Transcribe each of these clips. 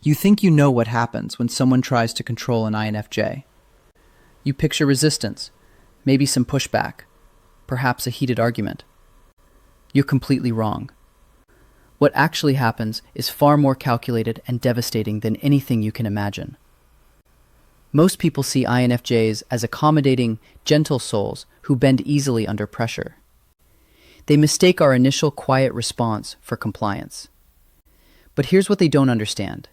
You think you know what happens when someone tries to control an INFJ. You picture resistance, maybe some pushback, perhaps a heated argument. You're completely wrong. What actually happens is far more calculated and devastating than anything you can imagine. Most people see INFJs as accommodating, gentle souls who bend easily under pressure. They mistake our initial quiet response for compliance. But here's what they don't understand: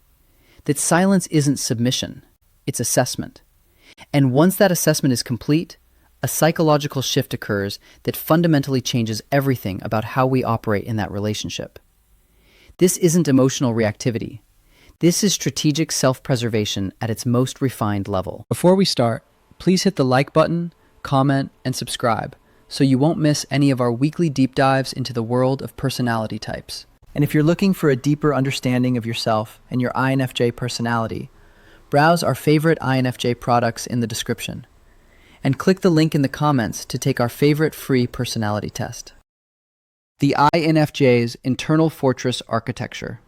that silence isn't submission, it's assessment. And once that assessment is complete, a psychological shift occurs that fundamentally changes everything about how we operate in that relationship. This isn't emotional reactivity. This is strategic self-preservation at its most refined level. Before we start, please hit the like button, comment, and subscribe so you won't miss any of our weekly deep dives into the world of personality types. And if you're looking for a deeper understanding of yourself and your INFJ personality, browse our favorite INFJ products in the description. And click the link in the comments to take our favorite free personality test. The INFJ's Internal Fortress Architecture.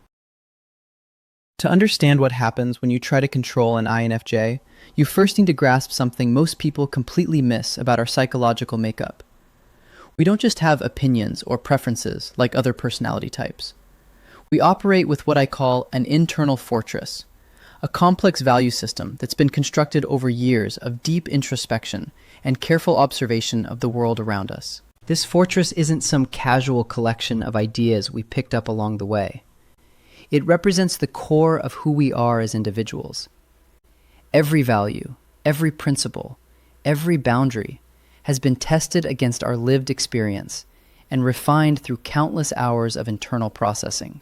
To understand what happens when you try to control an INFJ, you first need to grasp something most people completely miss about our psychological makeup. We don't just have opinions or preferences like other personality types. We operate with what I call an internal fortress, a complex value system that's been constructed over years of deep introspection and careful observation of the world around us. This fortress isn't some casual collection of ideas we picked up along the way. It represents the core of who we are as individuals. Every value, every principle, every boundary has been tested against our lived experience and refined through countless hours of internal processing.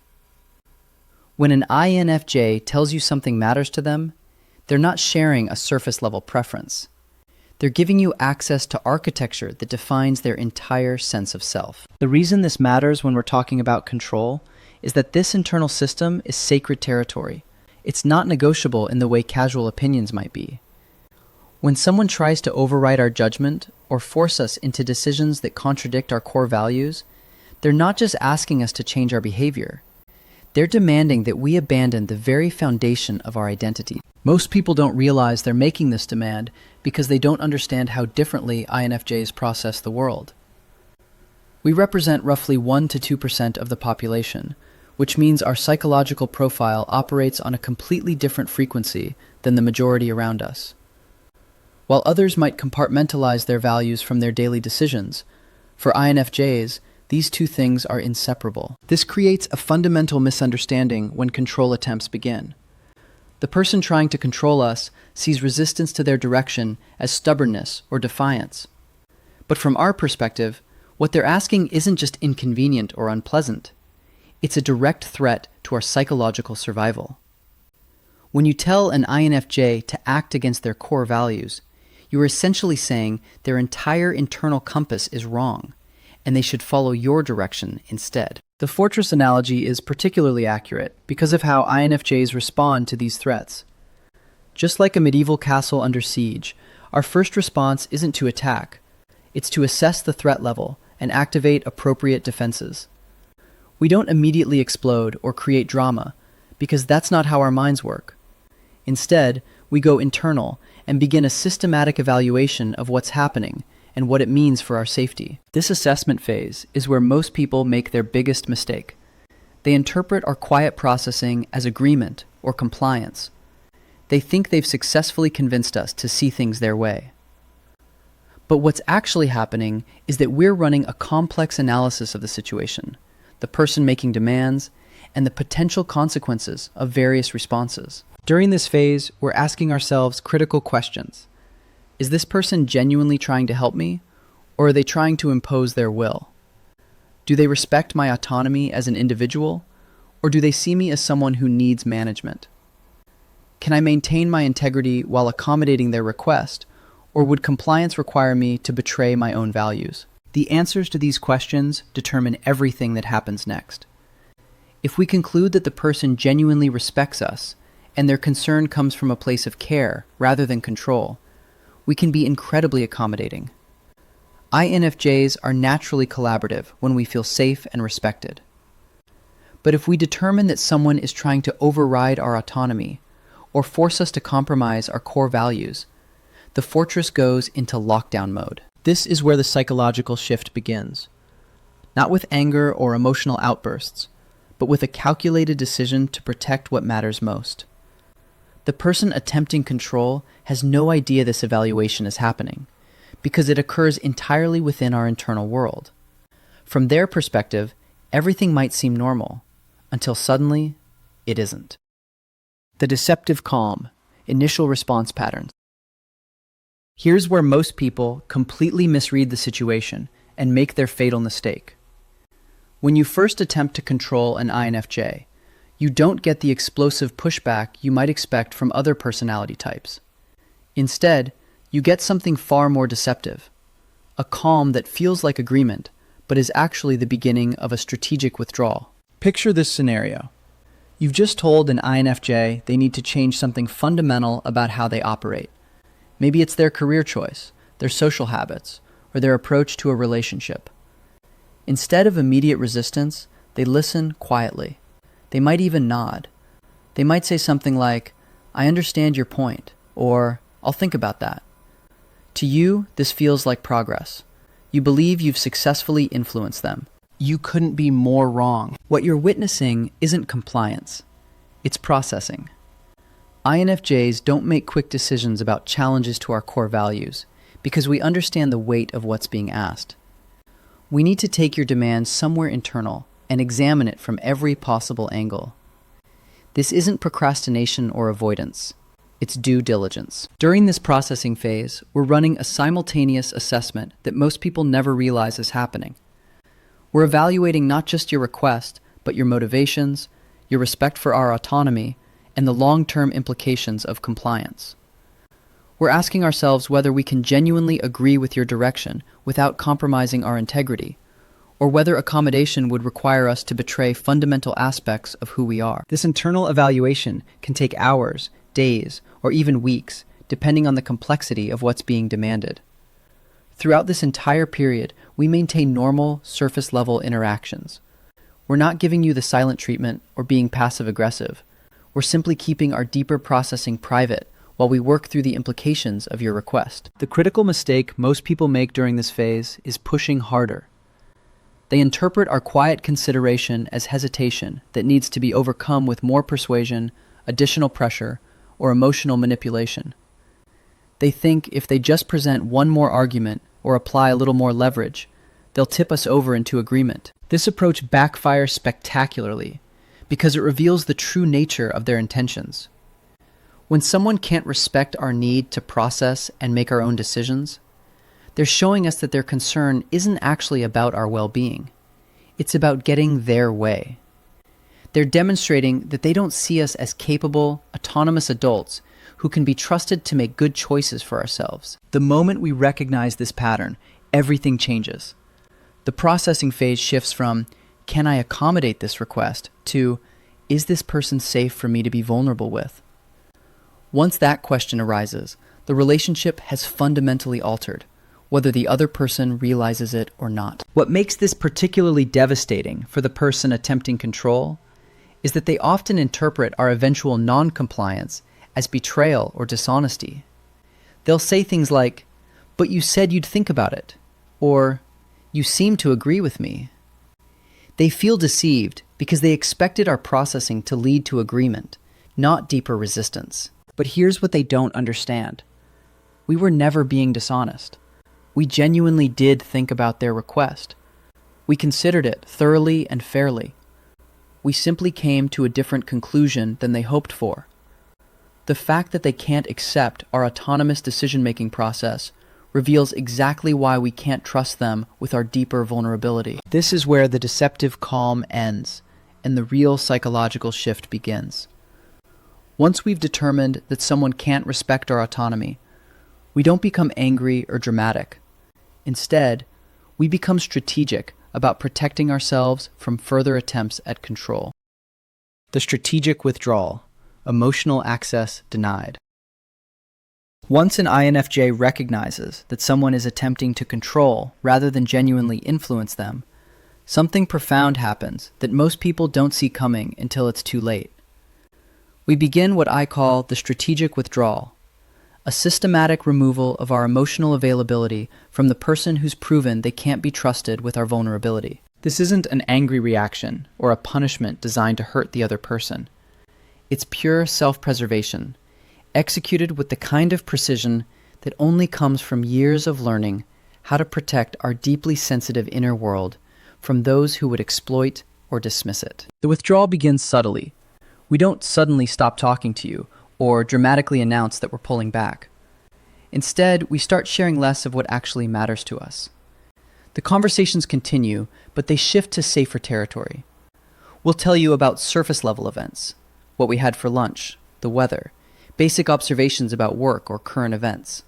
When an INFJ tells you something matters to them, they're not sharing a surface-level preference. They're giving you access to architecture that defines their entire sense of self. The reason this matters when we're talking about control is that this internal system is sacred territory. It's not negotiable in the way casual opinions might be. When someone tries to override our judgment or force us into decisions that contradict our core values, they're not just asking us to change our behavior. They're demanding that we abandon the very foundation of our identity. Most people don't realize they're making this demand because they don't understand how differently INFJs process the world. We represent roughly 1 to 2% of the population, which means our psychological profile operates on a completely different frequency than the majority around us. While others might compartmentalize their values from their daily decisions, for INFJs, these two things are inseparable. This creates a fundamental misunderstanding when control attempts begin. The person trying to control us sees resistance to their direction as stubbornness or defiance. But from our perspective, what they're asking isn't just inconvenient or unpleasant. It's a direct threat to our psychological survival. When you tell an INFJ to act against their core values, you are essentially saying their entire internal compass is wrong, and they should follow your direction instead. The fortress analogy is particularly accurate because of how INFJs respond to these threats. Just like a medieval castle under siege, our first response isn't to attack. It's to assess the threat level and activate appropriate defenses. We don't immediately explode or create drama because that's not how our minds work. Instead, we go internal and begin a systematic evaluation of what's happening and what it means for our safety. This assessment phase is where most people make their biggest mistake. They interpret our quiet processing as agreement or compliance. They think they've successfully convinced us to see things their way. But what's actually happening is that we're running a complex analysis of the situation, the person making demands, and the potential consequences of various responses. During this phase, we're asking ourselves critical questions. Is this person genuinely trying to help me, or are they trying to impose their will? Do they respect my autonomy as an individual, or do they see me as someone who needs management? Can I maintain my integrity while accommodating their request, or would compliance require me to betray my own values? The answers to these questions determine everything that happens next. If we conclude that the person genuinely respects us, and their concern comes from a place of care rather than control, we can be incredibly accommodating. INFJs are naturally collaborative when we feel safe and respected. But if we determine that someone is trying to override our autonomy or force us to compromise our core values, the fortress goes into lockdown mode. This is where the psychological shift begins. Not with anger or emotional outbursts, but with a calculated decision to protect what matters most. The person attempting control has no idea this evaluation is happening, because it occurs entirely within our internal world. From their perspective, everything might seem normal, until suddenly, it isn't. The deceptive calm, initial response patterns. Here's where most people completely misread the situation and make their fatal mistake. When you first attempt to control an INFJ, you don't get the explosive pushback you might expect from other personality types. Instead, you get something far more deceptive, a calm that feels like agreement, but is actually the beginning of a strategic withdrawal. Picture this scenario. You've just told an INFJ they need to change something fundamental about how they operate. Maybe it's their career choice, their social habits, or their approach to a relationship. Instead of immediate resistance, they listen quietly. They might even nod. They might say something like, "I understand your point," or "I'll think about that." To you, this feels like progress. You believe you've successfully influenced them. You couldn't be more wrong. What you're witnessing isn't compliance. It's processing. INFJs don't make quick decisions about challenges to our core values because we understand the weight of what's being asked. We need to take your demand somewhere internal and examine it from every possible angle. This isn't procrastination or avoidance. It's due diligence. During this processing phase, we're running a simultaneous assessment that most people never realize is happening. We're evaluating not just your request, but your motivations, your respect for our autonomy, and the long-term implications of compliance. We're asking ourselves whether we can genuinely agree with your direction without compromising our integrity, or whether accommodation would require us to betray fundamental aspects of who we are. This internal evaluation can take hours, days, or even weeks, depending on the complexity of what's being demanded. Throughout this entire period, we maintain normal, surface-level interactions. We're not giving you the silent treatment or being passive-aggressive. We're simply keeping our deeper processing private while we work through the implications of your request. The critical mistake most people make during this phase is pushing harder. They interpret our quiet consideration as hesitation that needs to be overcome with more persuasion, additional pressure, or emotional manipulation. They think if they just present one more argument or apply a little more leverage, they'll tip us over into agreement. This approach backfires spectacularly because it reveals the true nature of their intentions. When someone can't respect our need to process and make our own decisions, they're showing us that their concern isn't actually about our well-being. It's about getting their way. They're demonstrating that they don't see us as capable, autonomous adults who can be trusted to make good choices for ourselves. The moment we recognize this pattern, everything changes. The processing phase shifts from, "Can I accommodate this request?" to, "Is this person safe for me to be vulnerable with?" Once that question arises, the relationship has fundamentally altered, whether the other person realizes it or not. What makes this particularly devastating for the person attempting control is that they often interpret our eventual non-compliance as betrayal or dishonesty. They'll say things like, "But you said you'd think about it," or "You seem to agree with me." They feel deceived because they expected our processing to lead to agreement, not deeper resistance. But here's what they don't understand. We were never being dishonest. We genuinely did think about their request. We considered it thoroughly and fairly. We simply came to a different conclusion than they hoped for. The fact that they can't accept our autonomous decision-making process reveals exactly why we can't trust them with our deeper vulnerability. This is where the deceptive calm ends and the real psychological shift begins. Once we've determined that someone can't respect our autonomy, we don't become angry or dramatic. Instead, we become strategic about protecting ourselves from further attempts at control. The strategic withdrawal, emotional access denied. Once an INFJ recognizes that someone is attempting to control rather than genuinely influence them, something profound happens that most people don't see coming until it's too late. We begin what I call the strategic withdrawal, a systematic removal of our emotional availability from the person who's proven they can't be trusted with our vulnerability. This isn't an angry reaction or a punishment designed to hurt the other person. It's pure self-preservation, executed with the kind of precision that only comes from years of learning how to protect our deeply sensitive inner world from those who would exploit or dismiss it. The withdrawal begins subtly. We don't suddenly stop talking to you or dramatically announce that we're pulling back. Instead, we start sharing less of what actually matters to us. The conversations continue, but they shift to safer territory. We'll tell you about surface-level events, what we had for lunch, the weather, basic observations about work or current events.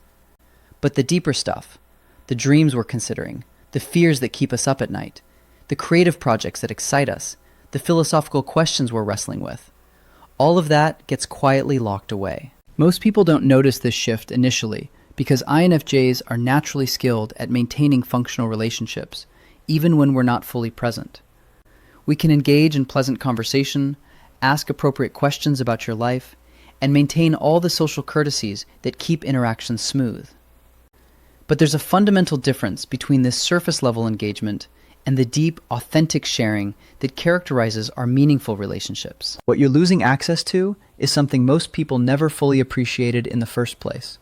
But the deeper stuff, the dreams we're considering, the fears that keep us up at night, the creative projects that excite us, the philosophical questions we're wrestling with, all of that gets quietly locked away. Most people don't notice this shift initially because INFJs are naturally skilled at maintaining functional relationships, even when we're not fully present. We can engage in pleasant conversation, ask appropriate questions about your life, and maintain all the social courtesies that keep interactions smooth. But there's a fundamental difference between this surface-level engagement and the deep, authentic sharing that characterizes our meaningful relationships. What you're losing access to is something most people never fully appreciated in the first place.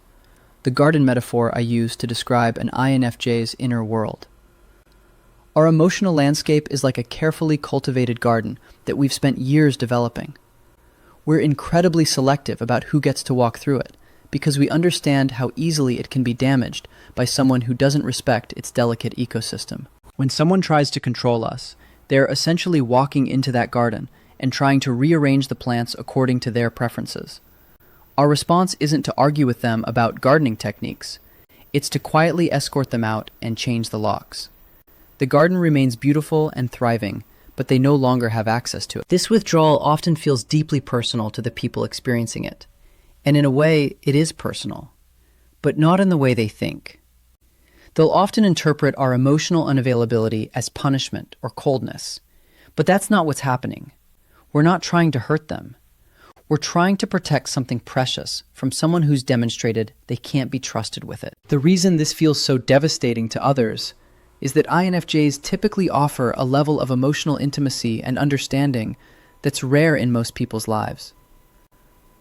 The garden metaphor I use to describe an INFJ's inner world. Our emotional landscape is like a carefully cultivated garden that we've spent years developing. We're incredibly selective about who gets to walk through it because we understand how easily it can be damaged by someone who doesn't respect its delicate ecosystem. When someone tries to control us, they're essentially walking into that garden and trying to rearrange the plants according to their preferences. Our response isn't to argue with them about gardening techniques. It's to quietly escort them out and change the locks. The garden remains beautiful and thriving, but they no longer have access to it. This withdrawal often feels deeply personal to the people experiencing it. And in a way, it is personal, but not in the way they think. They'll often interpret our emotional unavailability as punishment or coldness, but that's not what's happening. We're not trying to hurt them. We're trying to protect something precious from someone who's demonstrated they can't be trusted with it. The reason this feels so devastating to others is that INFJs typically offer a level of emotional intimacy and understanding that's rare in most people's lives.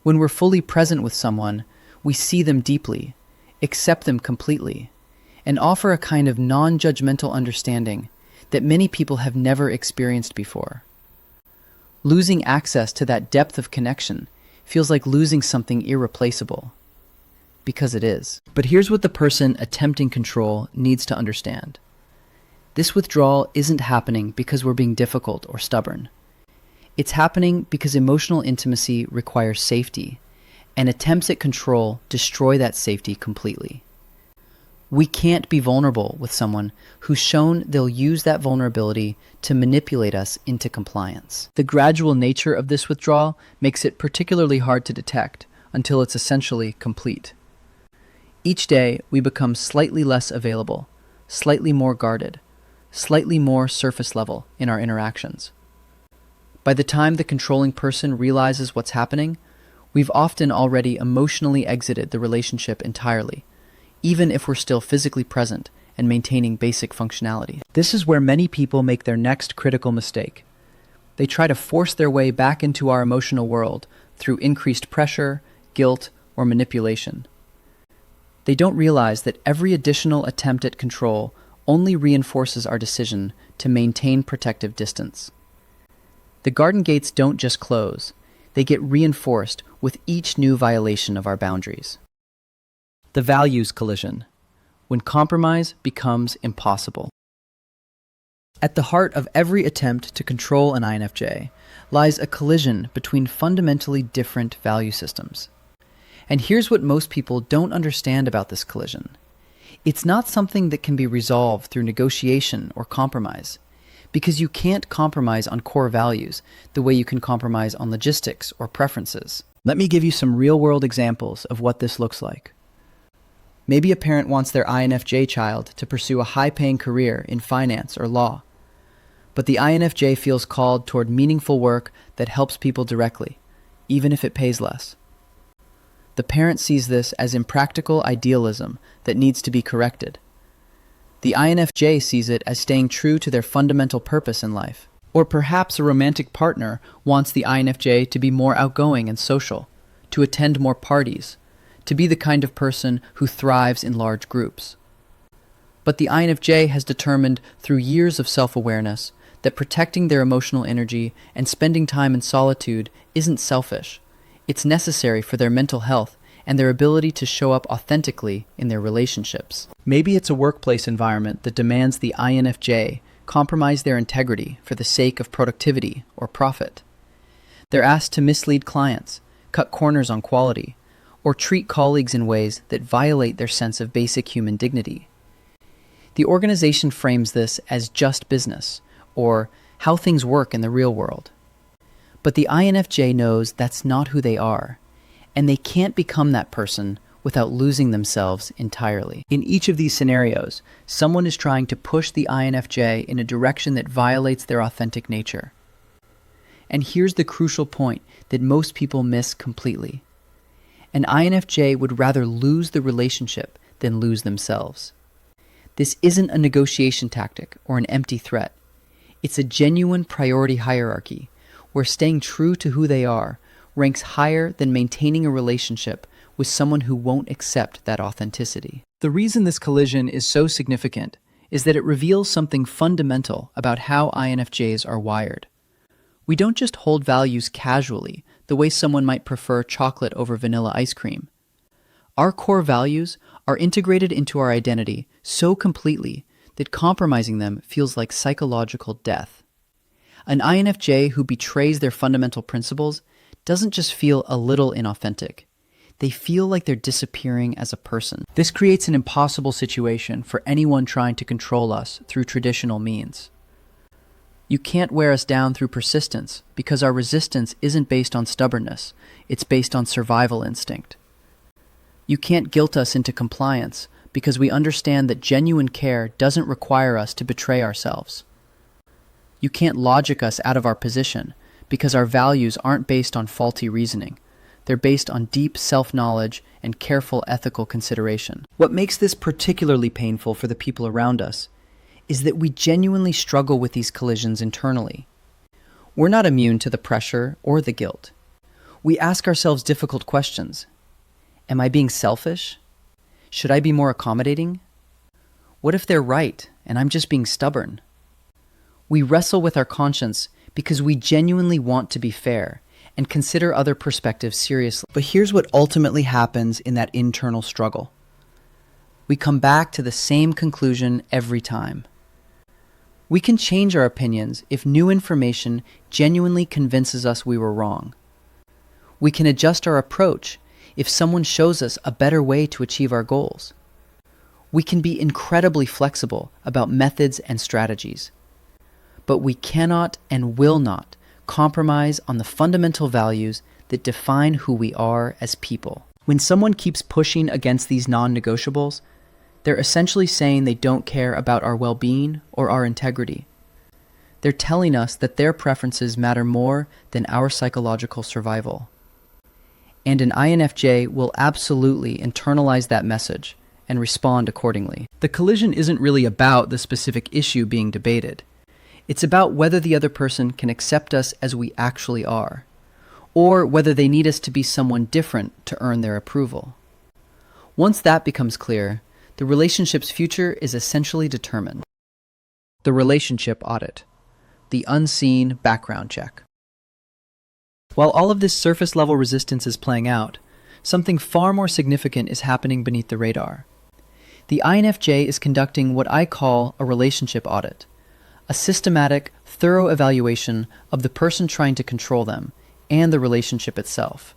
When we're fully present with someone, we see them deeply, accept them completely, and offer a kind of non-judgmental understanding that many people have never experienced before. Losing access to that depth of connection feels like losing something irreplaceable, because it is. But here's what the person attempting control needs to understand. This withdrawal isn't happening because we're being difficult or stubborn. It's happening because emotional intimacy requires safety, and attempts at control destroy that safety completely. We can't be vulnerable with someone who's shown they'll use that vulnerability to manipulate us into compliance. The gradual nature of this withdrawal makes it particularly hard to detect until it's essentially complete. Each day, we become slightly less available, slightly more guarded, slightly more surface level in our interactions. By the time the controlling person realizes what's happening, we've often already emotionally exited the relationship entirely, even if we're still physically present and maintaining basic functionality. This is where many people make their next critical mistake. They try to force their way back into our emotional world through increased pressure, guilt, or manipulation. They don't realize that every additional attempt at control only reinforces our decision to maintain protective distance. The garden gates don't just close, they get reinforced with each new violation of our boundaries. The values collision, when compromise becomes impossible. At the heart of every attempt to control an INFJ lies a collision between fundamentally different value systems. And here's what most people don't understand about this collision. It's not something that can be resolved through negotiation or compromise, because you can't compromise on core values the way you can compromise on logistics or preferences. Let me give you some real-world examples of what this looks like. Maybe a parent wants their INFJ child to pursue a high-paying career in finance or law, But the INFJ feels called toward meaningful work that helps people directly, even if it pays less. The parent sees this as impractical idealism that needs to be corrected. The INFJ sees it as staying true to their fundamental purpose in life. Or perhaps a romantic partner wants the INFJ to be more outgoing and social, to attend more parties, to be the kind of person who thrives in large groups. But the INFJ has determined through years of self-awareness that protecting their emotional energy and spending time in solitude isn't selfish. It's necessary for their mental health and their ability to show up authentically in their relationships. Maybe it's a workplace environment that demands the INFJ compromise their integrity for the sake of productivity or profit. They're asked to mislead clients, cut corners on quality, or treat colleagues in ways that violate their sense of basic human dignity. The organization frames this as just business, or how things work in the real world. But the INFJ knows that's not who they are, and they can't become that person without losing themselves entirely. In each of these scenarios, someone is trying to push the INFJ in a direction that violates their authentic nature. And here's the crucial point that most people miss completely. An INFJ would rather lose the relationship than lose themselves. This isn't a negotiation tactic or an empty threat. It's a genuine priority hierarchy where staying true to who they are ranks higher than maintaining a relationship with someone who won't accept that authenticity. The reason this collision is so significant is that it reveals something fundamental about how INFJs are wired. We don't just hold values casually, the way someone might prefer chocolate over vanilla ice cream. Our core values are integrated into our identity so completely that compromising them feels like psychological death. An INFJ who betrays their fundamental principles doesn't just feel a little inauthentic. They feel like they're disappearing as a person. This creates an impossible situation for anyone trying to control us through traditional means. You can't wear us down through persistence because our resistance isn't based on stubbornness, it's based on survival instinct. You can't guilt us into compliance because we understand that genuine care doesn't require us to betray ourselves. You can't logic us out of our position because our values aren't based on faulty reasoning. They're based on deep self-knowledge and careful ethical consideration. What makes this particularly painful for the people around us is that we genuinely struggle with these collisions internally. We're not immune to the pressure or the guilt. We ask ourselves difficult questions. Am I being selfish? Should I be more accommodating? What if they're right and I'm just being stubborn? We wrestle with our conscience because we genuinely want to be fair and consider other perspectives seriously. But here's what ultimately happens in that internal struggle. We come back to the same conclusion every time. We can change our opinions if new information genuinely convinces us we were wrong. We can adjust our approach if someone shows us a better way to achieve our goals. We can be incredibly flexible about methods and strategies. But we cannot and will not compromise on the fundamental values that define who we are as people. When someone keeps pushing against these non-negotiables, they're essentially saying they don't care about our well-being or our integrity. They're telling us that their preferences matter more than our psychological survival. And an INFJ will absolutely internalize that message and respond accordingly. The collision isn't really about the specific issue being debated. It's about whether the other person can accept us as we actually are, or whether they need us to be someone different to earn their approval. Once that becomes clear, the relationship's future is essentially determined. The relationship audit, the unseen background check. While all of this surface-level resistance is playing out, something far more significant is happening beneath the radar. The INFJ is conducting what I call a relationship audit, a systematic, thorough evaluation of the person trying to control them and the relationship itself.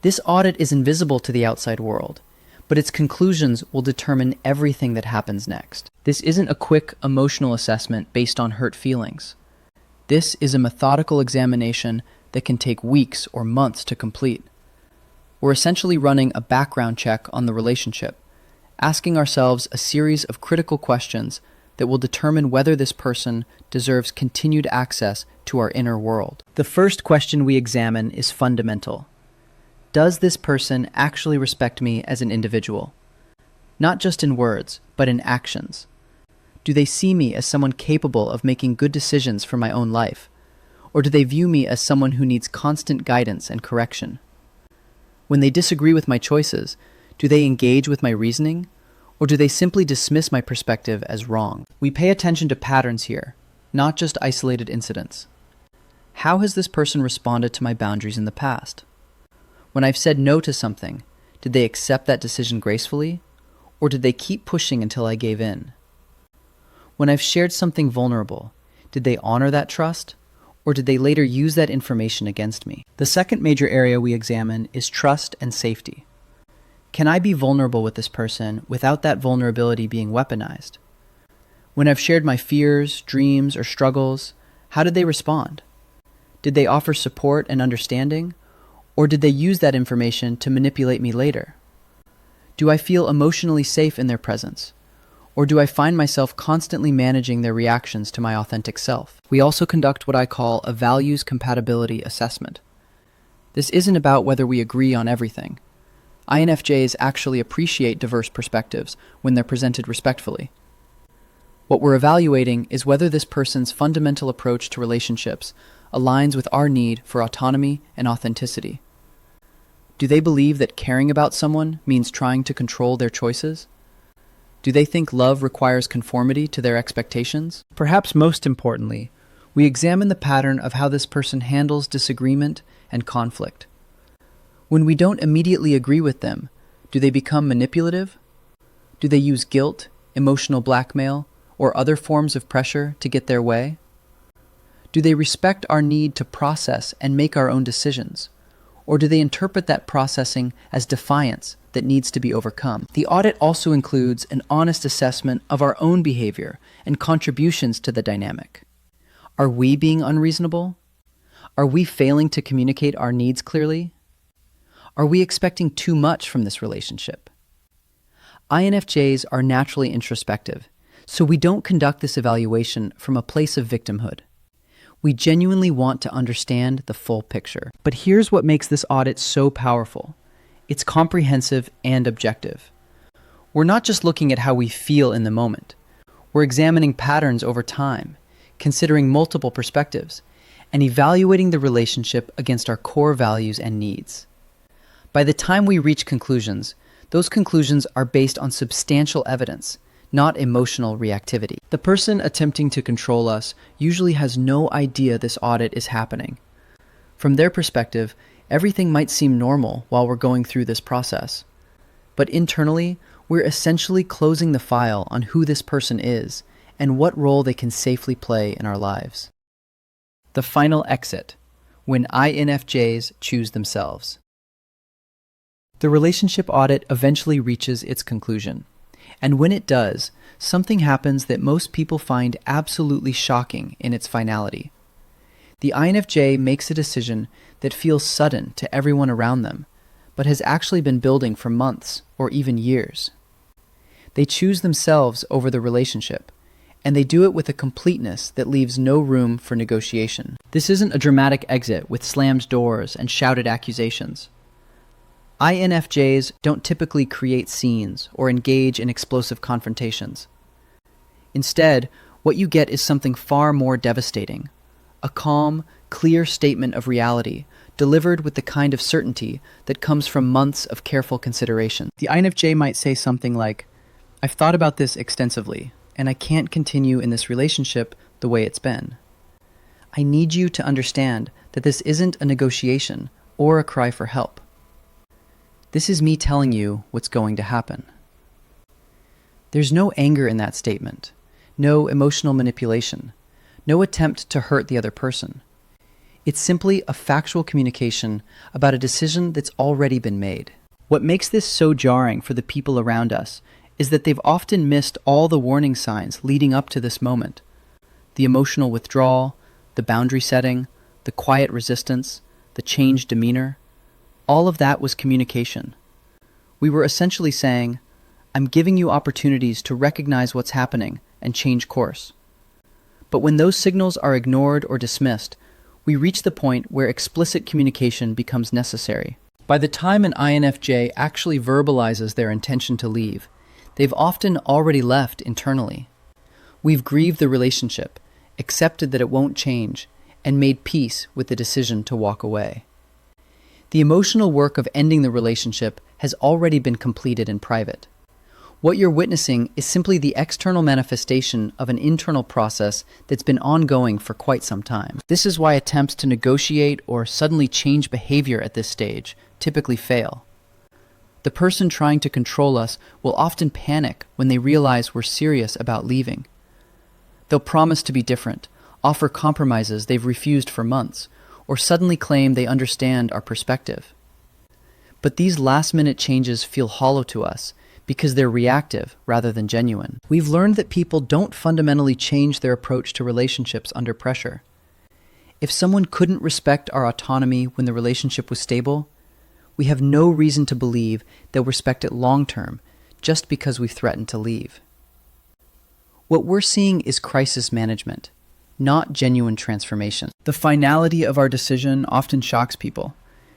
This audit is invisible to the outside world, but its conclusions will determine everything that happens next. This isn't a quick emotional assessment based on hurt feelings. This is a methodical examination that can take weeks or months to complete. We're essentially running a background check on the relationship, asking ourselves a series of critical questions that will determine whether this person deserves continued access to our inner world. The first question we examine is fundamental. Does this person actually respect me as an individual? Not just in words, but in actions. Do they see me as someone capable of making good decisions for my own life? Or do they view me as someone who needs constant guidance and correction? When they disagree with my choices, do they engage with my reasoning? Or do they simply dismiss my perspective as wrong? We pay attention to patterns here, not just isolated incidents. How has this person responded to my boundaries in the past? When I've said no to something, did they accept that decision gracefully? Or did they keep pushing until I gave in? When I've shared something vulnerable, did they honor that trust? Or did they later use that information against me? The second major area we examine is trust and safety. Can I be vulnerable with this person without that vulnerability being weaponized? When I've shared my fears, dreams, or struggles, how did they respond? Did they offer support and understanding? Or did they use that information to manipulate me later? Do I feel emotionally safe in their presence? Or do I find myself constantly managing their reactions to my authentic self? We also conduct what I call a values compatibility assessment. This isn't about whether we agree on everything. INFJs actually appreciate diverse perspectives when they're presented respectfully. What we're evaluating is whether this person's fundamental approach to relationships aligns with our need for autonomy and authenticity. Do they believe that caring about someone means trying to control their choices? Do they think love requires conformity to their expectations? Perhaps most importantly, we examine the pattern of how this person handles disagreement and conflict. When we don't immediately agree with them, do they become manipulative? Do they use guilt, emotional blackmail, or other forms of pressure to get their way? Do they respect our need to process and make our own decisions? Or do they interpret that processing as defiance that needs to be overcome? The audit also includes an honest assessment of our own behavior and contributions to the dynamic. Are we being unreasonable? Are we failing to communicate our needs clearly? Are we expecting too much from this relationship? INFJs are naturally introspective, so we don't conduct this evaluation from a place of victimhood. We genuinely want to understand the full picture. But here's what makes this audit so powerful. It's comprehensive and objective. We're not just looking at how we feel in the moment. We're examining patterns over time, considering multiple perspectives, and evaluating the relationship against our core values and needs. By the time we reach conclusions, those conclusions are based on substantial evidence, not emotional reactivity. The person attempting to control us usually has no idea this audit is happening. From their perspective, everything might seem normal while we're going through this process. But internally, we're essentially closing the file on who this person is and what role they can safely play in our lives. The final exit, when INFJs choose themselves. The relationship audit eventually reaches its conclusion. And when it does, something happens that most people find absolutely shocking in its finality. The INFJ makes a decision that feels sudden to everyone around them, but has actually been building for months or even years. They choose themselves over the relationship, and they do it with a completeness that leaves no room for negotiation. This isn't a dramatic exit with slammed doors and shouted accusations. INFJs don't typically create scenes or engage in explosive confrontations. Instead, what you get is something far more devastating. A calm, clear statement of reality, delivered with the kind of certainty that comes from months of careful consideration. The INFJ might say something like, "I've thought about this extensively, and I can't continue in this relationship the way it's been. I need you to understand that this isn't a negotiation or a cry for help. This is me telling you what's going to happen." There's no anger in that statement, no emotional manipulation, no attempt to hurt the other person. It's simply a factual communication about a decision that's already been made. What makes this so jarring for the people around us is that they've often missed all the warning signs leading up to this moment. The emotional withdrawal, the boundary setting, the quiet resistance, the changed demeanor. All of that was communication. We were essentially saying, I'm giving you opportunities to recognize what's happening and change course. But when those signals are ignored or dismissed, we reach the point where explicit communication becomes necessary. By the time an INFJ actually verbalizes their intention to leave, they've often already left internally. We've grieved the relationship, accepted that it won't change, and made peace with the decision to walk away. The emotional work of ending the relationship has already been completed in private. What you're witnessing is simply the external manifestation of an internal process that's been ongoing for quite some time. This is why attempts to negotiate or suddenly change behavior at this stage typically fail. The person trying to control us will often panic when they realize we're serious about leaving. They'll promise to be different, offer compromises they've refused for months, or suddenly claim they understand our perspective. But these last-minute changes feel hollow to us because they're reactive rather than genuine. We've learned that people don't fundamentally change their approach to relationships under pressure. If someone couldn't respect our autonomy when the relationship was stable, we have no reason to believe they'll respect it long-term just because we've threatened to leave. What we're seeing is crisis management, not genuine transformation. The finality of our decision often shocks people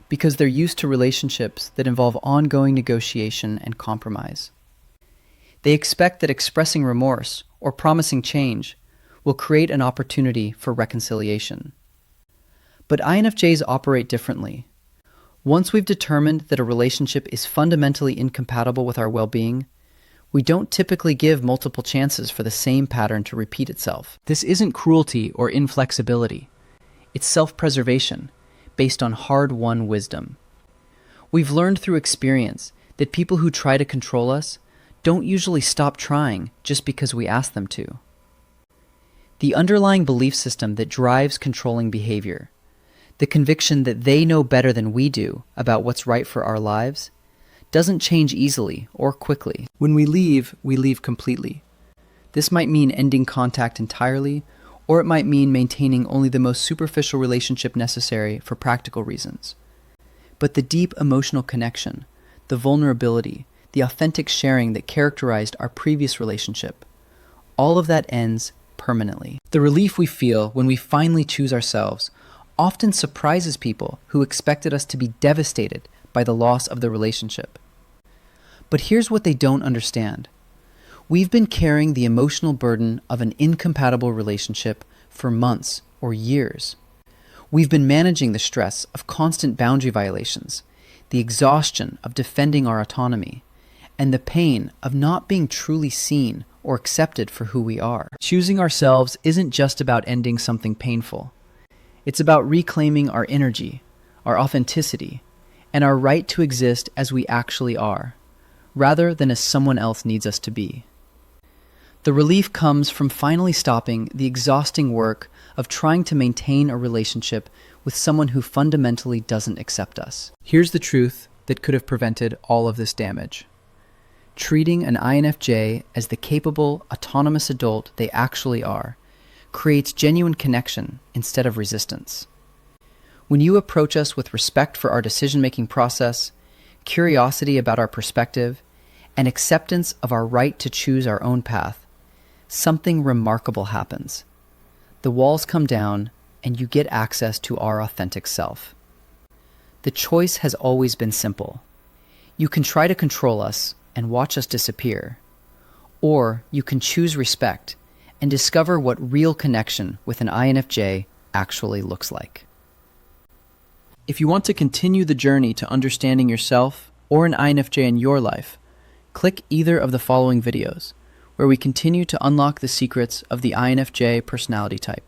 because they're used to relationships that involve ongoing negotiation and compromise. They expect that expressing remorse or promising change will create an opportunity for reconciliation. But INFJs operate differently. Once we've determined that a relationship is fundamentally incompatible with our well-being, we don't typically give multiple chances for the same pattern to repeat itself. This isn't cruelty or inflexibility. It's self-preservation, based on hard-won wisdom. We've learned through experience that people who try to control us don't usually stop trying just because we ask them to. The underlying belief system that drives controlling behavior, the conviction that they know better than we do about what's right for our lives, doesn't change easily or quickly. When we leave completely. This might mean ending contact entirely, or it might mean maintaining only the most superficial relationship necessary for practical reasons. But the deep emotional connection, the vulnerability, the authentic sharing that characterized our previous relationship, all of that ends permanently. The relief we feel when we finally choose ourselves often surprises people who expected us to be devastated by the loss of the relationship. But here's what they don't understand. We've been carrying the emotional burden of an incompatible relationship for months or years. We've been managing the stress of constant boundary violations, the exhaustion of defending our autonomy, and the pain of not being truly seen or accepted for who we are. Choosing ourselves isn't just about ending something painful. It's about reclaiming our energy, our authenticity, and our right to exist as we actually are, rather than as someone else needs us to be. The relief comes from finally stopping the exhausting work of trying to maintain a relationship with someone who fundamentally doesn't accept us. Here's the truth that could have prevented all of this damage. Treating an INFJ as the capable, autonomous adult they actually are creates genuine connection instead of resistance. When you approach us with respect for our decision-making process, curiosity about our perspective, and acceptance of our right to choose our own path, something remarkable happens. The walls come down, and you get access to our authentic self. The choice has always been simple. You can try to control us and watch us disappear, or you can choose respect and discover what real connection with an INFJ actually looks like. If you want to continue the journey to understanding yourself or an INFJ in your life, click either of the following videos, where we continue to unlock the secrets of the INFJ personality type.